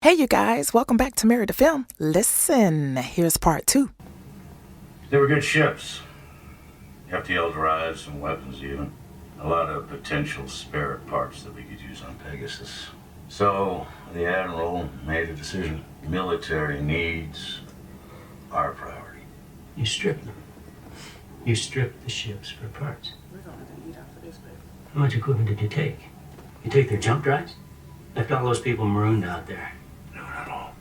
Hey you guys, welcome back to Married to Film. Listen, here's part 2. They were good ships. FTL drives, some weapons even. A lot of potential spare parts that we could use on Pegasus. So the Admiral made a decision. Military needs our priority. You stripped them. You stripped the ships for parts. We're gonna have to eat after this, baby. How much equipment did you take? You take their jump drives? Left all those people marooned out there. No, not all.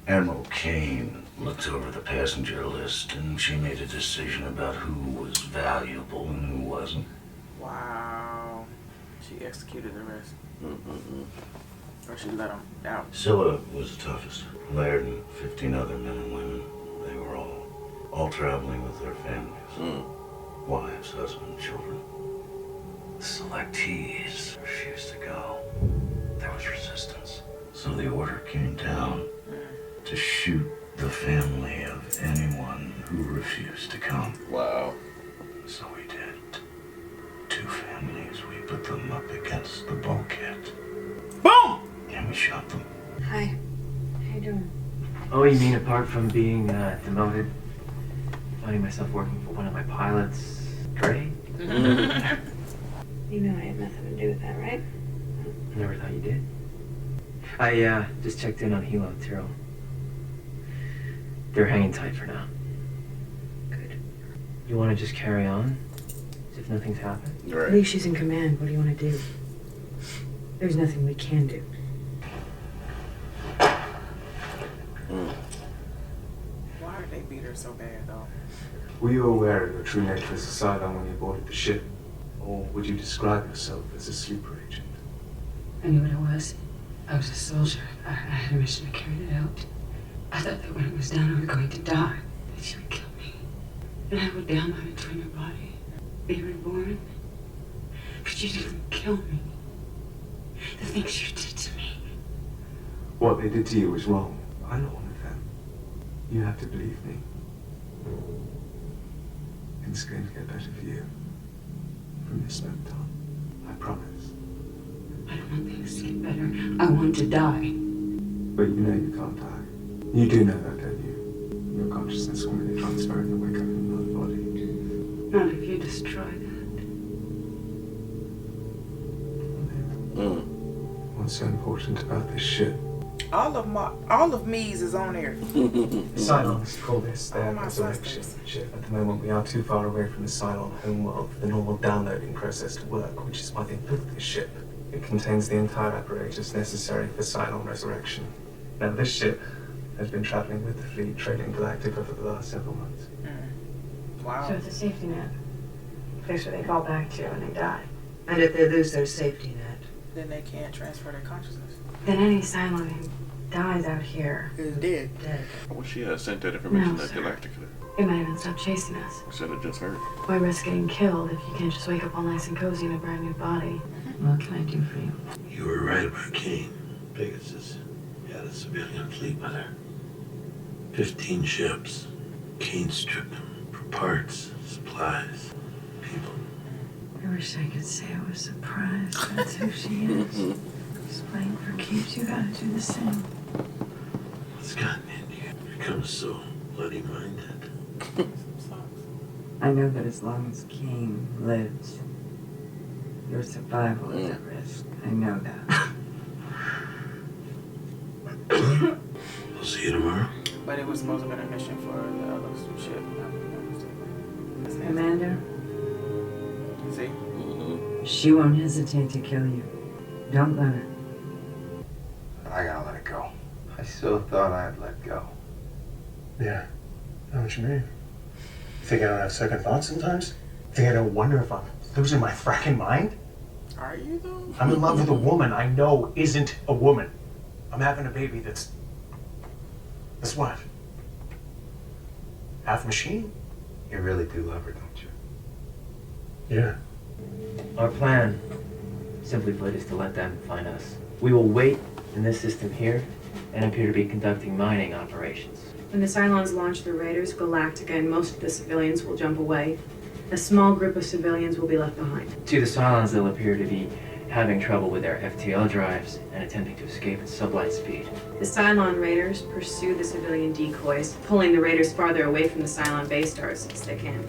Admiral Cain looked over the passenger list and she made a decision about who was valuable and who wasn't. Wow. She executed the rest. Or she let them out. Scylla was the toughest. Laird and 15 other men and women. They were all traveling with their families. Wives, husbands, children. The selectees refused to go. There was resistance. So the order came down to shoot the family of anyone who refused to come. Wow. So we did. 2 families, we put them up against the bulkhead. Boom! And we shot them. Hi. How you doing? Oh, you mean apart from being demoted, finding myself working for one of my pilots, Dre? You know I had nothing to do with that, right? Never thought you did. I just checked in on Hilo and Tyrrell. They're hanging tight for now. Good. You want to just carry on? As if nothing's happened? Right. At least she's in command. What do you want to do? There's nothing we can do. Why did they beat her so bad, though? Were you aware of your true nature as a Cylon when you boarded the ship? Or would you describe yourself as a sleeper agent? I knew what I was. I was a soldier. I had a mission. I carried it out. I thought that when it was done, I was going to die. That she would kill me. And I would download it to her body. Be reborn. But you didn't kill me. The things you did to me. What they did to you was wrong. I know one of them. You have to believe me. It's going to get better for you. From this moment on. I promise. I don't want things to get better. I want to die. But you know you can't die. You do know that, don't you? Your consciousness will really transparent and wake up in another body. Not if you destroy that. What's so important about this ship? All of me's is on there. The Cylons call this their Oh, my resurrection sisters. ship. At the moment, we are too far away from the Cylon homeworld for the normal downloading process to work, which is why they built this ship. It contains the entire apparatus necessary for Cylon resurrection. Now, this ship has been traveling with the fleet, trading Galactica over the last several months. Wow. So it's a safety net. A place where they fall back to when they die. And if they lose their safety net, Then they can't transfer their consciousness. then any Cylon who dies out here Is dead. dead. I wish she had sent that information No, to sir. Galactica. They might even stop chasing us. Should have just heard. Why risk getting killed if you can't just wake up all nice and cozy in a brand new body? What can I do for you? You were right about Cain. Pegasus had a civilian fleet with her. 15 ships. Cain stripped them for parts, supplies, people. I wish I could say I was surprised. That's who she is. Just playing for keeps. You gotta do the same. What's gotten into you? Become so bloody-minded. I know that as long as Cain lives, your survival is at risk. I know that. I'll see you tomorrow. But it was supposed to have been a mission for the other ship. Commander, See? she won't hesitate to kill you. Don't let her. I gotta let it go. I still thought I'd let go. Yeah, I know what you mean. You think I don't have second thoughts sometimes? You think I don't wonder if I'm losing my fracking mind? Are you though? I'm in love with a woman I know isn't a woman. I'm having a baby that's what? Half machine? You really do love her, don't you? Yeah. Our plan, simply put, is to let them find us. We will wait in this system here and appear to be conducting mining operations. When the Cylons launch the raiders, Galactica and most of the civilians will jump away. A small group of civilians will be left behind. To the Cylons, they'll appear to be having trouble with their FTL drives and attempting to escape at sublight speed. The Cylon raiders pursue the civilian decoys, pulling the raiders farther away from the Cylon base stars as they can.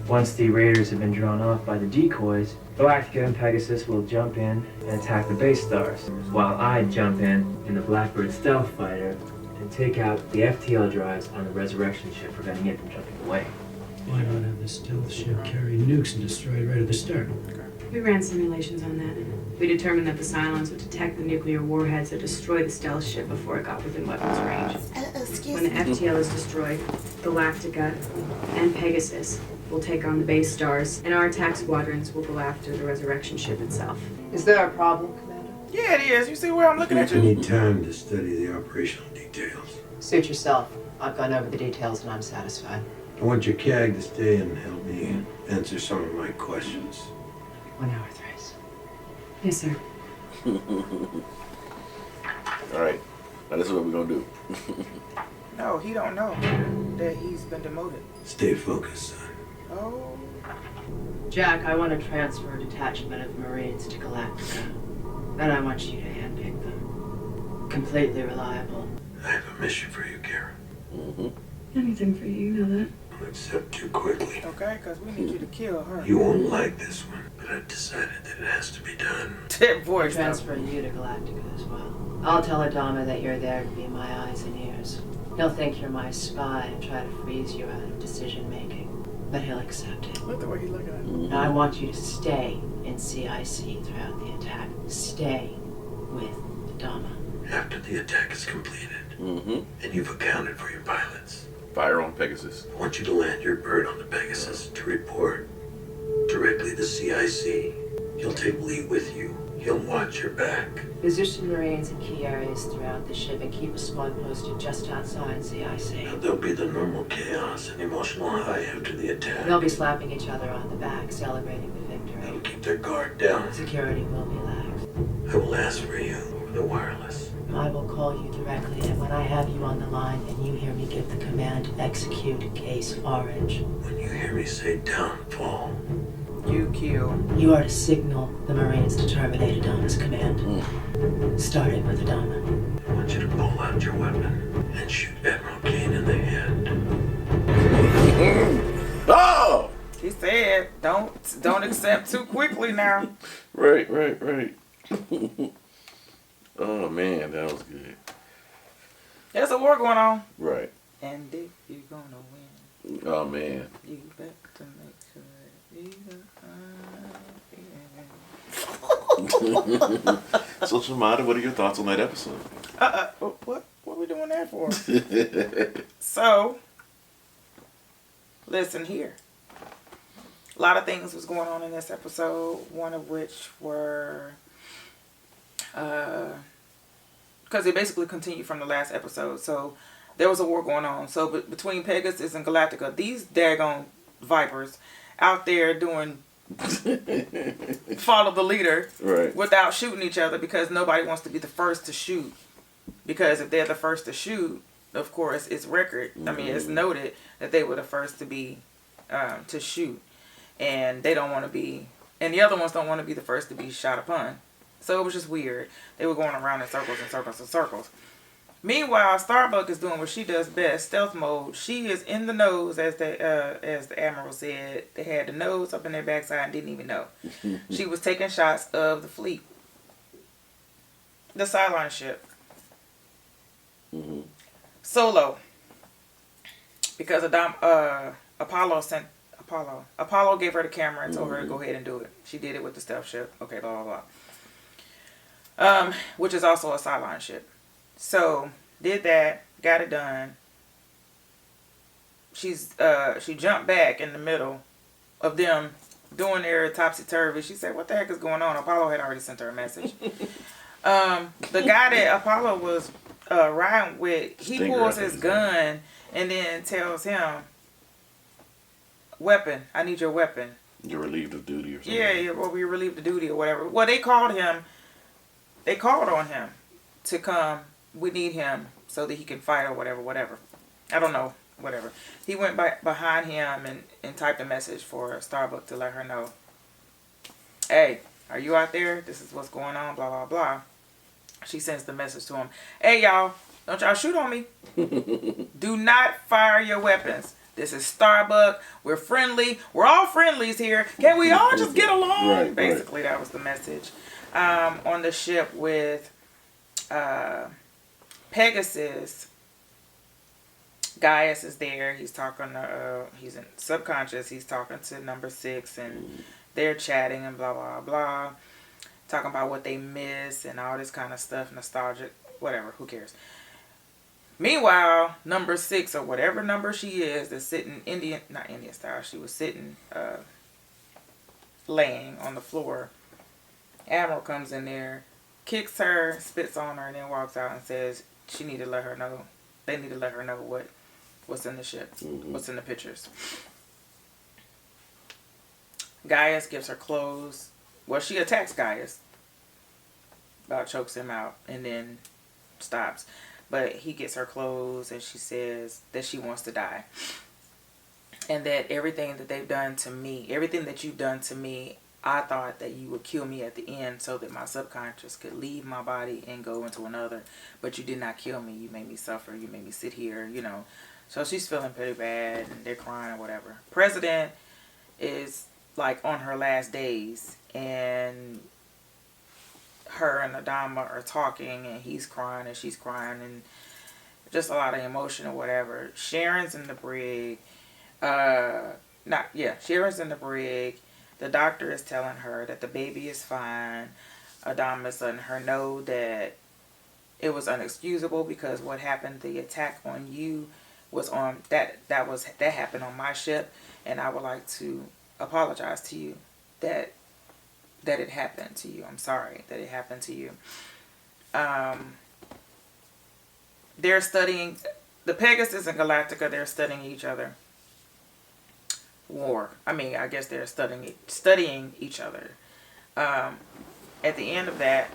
Once the raiders have been drawn off by the decoys, Galactica and Pegasus will jump in and attack the base stars, while I jump in the Blackbird stealth fighter and take out the FTL drives on the resurrection ship, preventing it from jumping away. Why not have the stealth ship carry nukes and destroy it right at the start? We ran simulations on that. We determined that the Cylons would detect the nuclear warheads that destroy the stealth ship before it got within weapons range. When the FTL is destroyed, Galactica and Pegasus will take on the base stars, and our attack squadrons will go after the resurrection ship itself. Is there a problem, Commander? Yeah, it is. You see where I'm looking at I you? need time to study the operational details. Suit yourself. I've gone over the details and I'm satisfied. I want your CAG to stay and help me answer some of my questions. 1 hour thrice. Yes, sir. All right. Now this is what we're gonna do. No, he don't know that he's been demoted. Stay focused, son. Oh. Jack, I want to transfer a detachment of Marines to Galactica. And I want you to handpick them. Completely reliable. I have a mission for you, Kara. Anything for you, you know that. Don't accept too quickly. Okay, because we need you to kill her. You won't like this one, but I've decided that it has to be done. That voice. Transfer you to Galactica as well. I'll tell Adama that you're there to be my eyes and ears. He'll think you're my spy and try to freeze you out of decision making. But he'll accept it. Look the way he's looking at it. Now I want you to stay in CIC throughout the attack. Stay with Adama. After the attack is completed, and you've accounted for your pilots, Fire on Pegasus. I want you to land your bird on the Pegasus to report directly to CIC. He'll take Lee with you. He'll watch your back. Position Marines in key areas throughout the ship and keep a squad posted just outside CIC. Now, there'll be the normal chaos and emotional high after the attack. They'll be slapping each other on the back, celebrating the victory. That'll keep their guard down. Security will be lax. I will ask for you over the wireless. I will call you directly, and when I have you on the line and you hear me give the command to execute Case Orange, When you hear me say downfall, You kill. you are to signal the Marines to terminate Adama's command. Starting with Adama. I want you to pull out your weapon and shoot Admiral Cain in the head. Oh! He said, don't accept too quickly now. Right. Oh man, that was good. There's a war going on. Right. And if you're gonna win, Oh man. you better make sure So Shamada, what are your thoughts on that episode? What are we doing that for? So, listen here. A lot of things was going on in this episode. One of which were, because it basically continued from the last episode. So there was a war going on. So between Pegasus and Galactica, these daggone vipers out there doing follow the leader, right, without shooting each other, because nobody wants to be the first to shoot. Because if they're the first to shoot, of course, it's record. I mean, it's noted that they were the first to be to shoot, and they don't want to be, and the other ones don't want to be the first to be shot upon. So it was just weird. They were going around in circles and circles and circles. Meanwhile, Starbuck is doing what she does best, stealth mode. She is in the nose, as the Admiral said. They had the nose up in their backside and didn't even know. She was taking shots of the fleet, the Cylon ship. Solo, because Apollo gave her the camera and told her to go ahead and do it. She did it with the stealth ship. Okay, blah blah blah. Which is also a Cylon ship. So did that, got it done. She jumped back in the middle of them doing their topsy-turvy. She said, "What the heck is going on?" Apollo had already sent her a message. The guy that Apollo was riding with, he pulls his gun and then tells him, "Weapon, I need your weapon." You're relieved of duty or something. Yeah, or we relieved of duty or whatever. Well, they called on him to come. We need him so that he can fight or whatever. I don't know, whatever. He went behind him and typed a message for Starbuck to let her know, "Hey, Are you out there? This is what's going on, blah, blah, blah. She sends the message to him. Hey, y'all, don't y'all shoot on me. Do not fire your weapons. This is Starbuck. We're friendly. We're all friendlies here. Can we all just get along? Right, Basically, that was the message. On the ship with Pegasus, Gaius is there. He's talking to, he's in subconscious. He's talking to number 6 and they're chatting and blah, blah, blah. Talking about what they miss and all this kind of stuff. Nostalgic, whatever, who cares? Meanwhile, number 6 or whatever number she is sitting not Indian style. She was sitting, laying on the floor. Admiral comes in there, kicks her, spits on her, and then walks out and says she need to let her know. They need to let her know what's in the ship, what's in the pictures. Gaius gives her clothes. Well, she attacks Gaius. About chokes him out and then stops. But he gets her clothes and she says that she wants to die. And that everything that they've done to me, everything that you've done to me, I thought that you would kill me at the end so that my subconscious could leave my body and go into another. But you did not kill me. You made me suffer. You made me sit here, you know. So she's feeling pretty bad and they're crying or whatever. President is like on her last days and her and Adama are talking and he's crying and she's crying and just a lot of emotion or whatever. Sharon's in the brig. Sharon's in the brig. The doctor is telling her that the baby is fine. Adama is letting her know that it was unexcusable because what happened, the attack on you was on that happened on my ship, and I would like to apologize to you that it happened to you. I'm sorry that it happened to you. They're studying the Pegasus and Galactica. They're studying each other. I guess they're studying each other. At the end of that,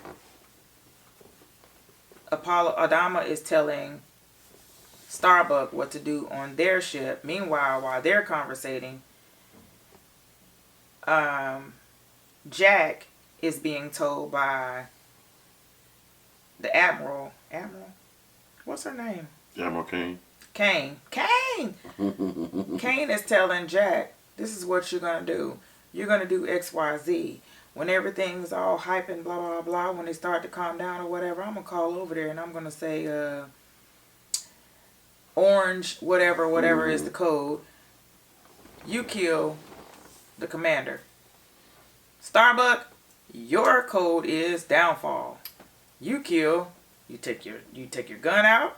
Adama is telling Starbuck what to do on their ship. Meanwhile, while they're conversating, Jack is being told by the Admiral. What's her name? Admiral Cain. Cain. Cain is telling Jack, this is what you're going to do. You're going to do X, Y, Z. When everything's all hype and blah, blah, blah, when they start to calm down or whatever, I'm going to call over there and I'm going to say, orange, whatever is the code. You kill the commander. Starbuck, your code is downfall. You kill, you take your gun out.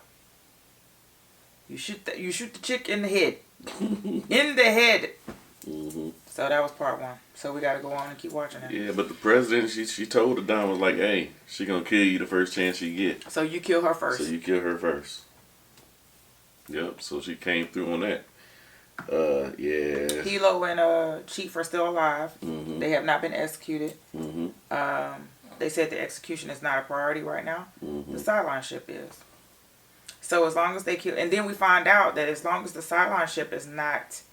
You shoot the chick in the head. In the head. So that was part 1. So we gotta go on and keep watching it. Yeah, but the president, she told Adama, was like, hey, she gonna kill you the first chance she get. So you kill her first. So you kill her first. Yep, so she came through on that. Yeah. Hilo and Chief are still alive. They have not been executed. They said the execution is not a priority right now. The Cylon ship is. So as long as they kill, and then we find out that as long as the Cylon ship is not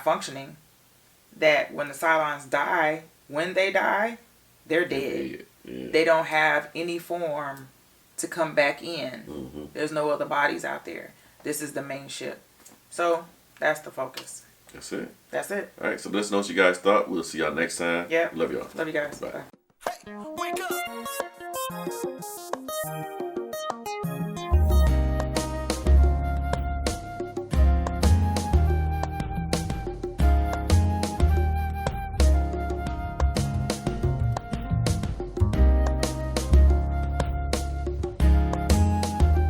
functioning, that when the Cylons die, when they die, they're dead. Yeah. They don't have any form to come back in. There's no other bodies out there. This is the main ship. So that's the focus. That's it. That's it. All right. So let us know what you guys thought. We'll see y'all next time. Yeah. Love y'all. Love you guys. Bye. Hey, wake up.